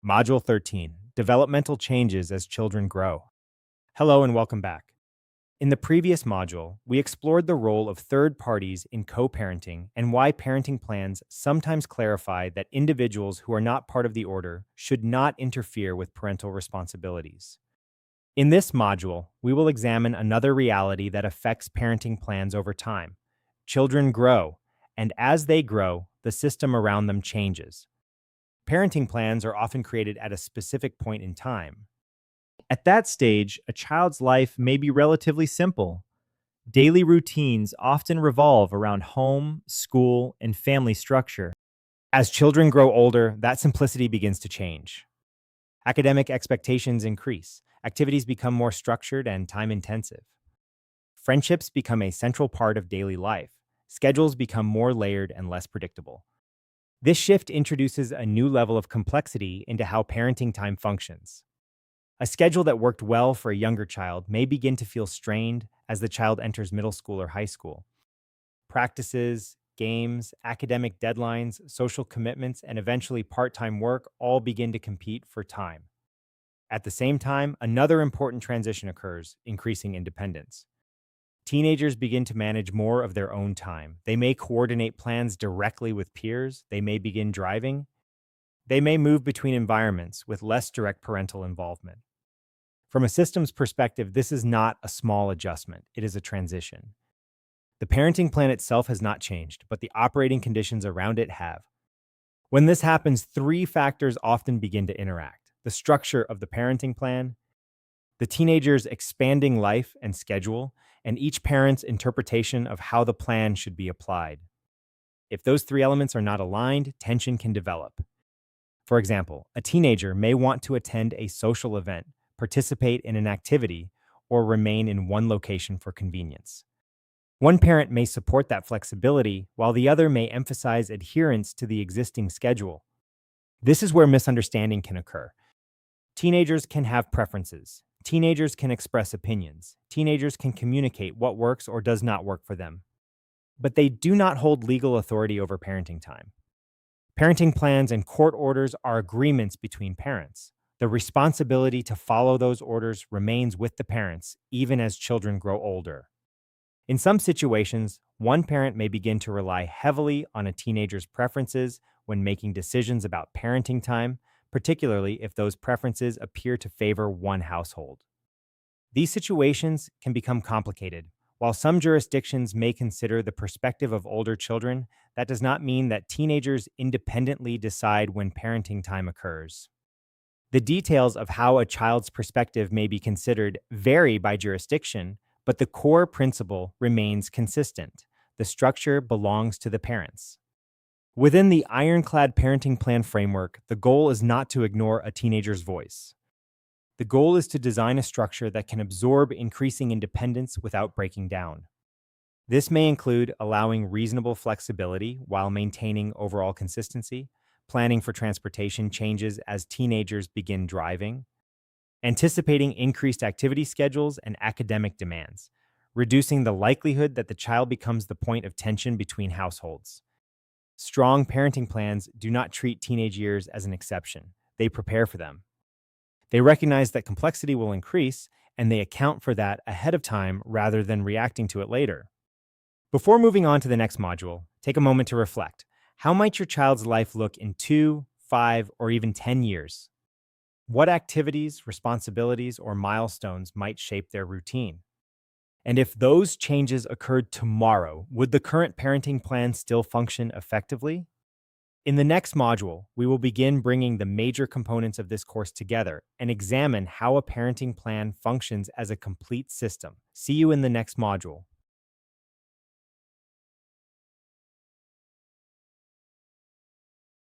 Module 13, Developmental Changes as Children Grow. Hello and welcome back. In the previous module, we explored the role of third parties in co-parenting and why parenting plans sometimes clarify that individuals who are not part of the order should not interfere with parental responsibilities. In this module, we will examine another reality that affects parenting plans over time. Children grow, and as they grow, the system around them changes. Parenting plans are often created at a specific point in time. At that stage, a child's life may be relatively simple. Daily routines often revolve around home, school, and family structure. As children grow older, that simplicity begins to change. Academic expectations increase, activities become more structured and time-intensive. Friendships become a central part of daily life. Schedules become more layered and less predictable. This shift introduces a new level of complexity into how parenting time functions. A schedule that worked well for a younger child may begin to feel strained as the child enters middle school or high school. Practices, games, academic deadlines, social commitments, and eventually part-time work all begin to compete for time. At the same time, another important transition occurs, increasing independence. Teenagers begin to manage more of their own time. They may coordinate plans directly with peers. They may begin driving. They may move between environments with less direct parental involvement. From a systems perspective, this is not a small adjustment. It is a transition. The parenting plan itself has not changed, but the operating conditions around it have. When this happens, three factors often begin to interact: the structure of the parenting plan, the teenager's expanding life and schedule, and each parent's interpretation of how the plan should be applied. If those three elements are not aligned, tension can develop. For example, a teenager may want to attend a social event, participate in an activity, or remain in one location for convenience. One parent may support that flexibility, while the other may emphasize adherence to the existing schedule. This is where misunderstanding can occur. Teenagers can have preferences. Teenagers can express opinions. Teenagers can communicate what works or does not work for them. But they do not hold legal authority over parenting time. Parenting plans and court orders are agreements between parents. The responsibility to follow those orders remains with the parents, even as children grow older. In some situations, one parent may begin to rely heavily on a teenager's preferences when making decisions about parenting time, particularly if those preferences appear to favor one household. These situations can become complicated. While some jurisdictions may consider the perspective of older children, that does not mean that teenagers independently decide when parenting time occurs. The details of how a child's perspective may be considered vary by jurisdiction, but the core principle remains consistent. The structure belongs to the parents. Within the Ironclad Parenting Plan framework, the goal is not to ignore a teenager's voice. The goal is to design a structure that can absorb increasing independence without breaking down. This may include allowing reasonable flexibility while maintaining overall consistency, planning for transportation changes as teenagers begin driving, anticipating increased activity schedules and academic demands, reducing the likelihood that the child becomes the point of tension between households. Strong parenting plans do not treat teenage years as an exception. They prepare for them. They recognize that complexity will increase, and they account for that ahead of time rather than reacting to it later. Before moving on to the next module, take a moment to reflect. How might your child's life look in 2, 5, or even 10 years? What activities, responsibilities, or milestones might shape their routine? And if those changes occurred tomorrow, would the current parenting plan still function effectively? In the next module, we will begin bringing the major components of this course together and examine how a parenting plan functions as a complete system. See you in the next module.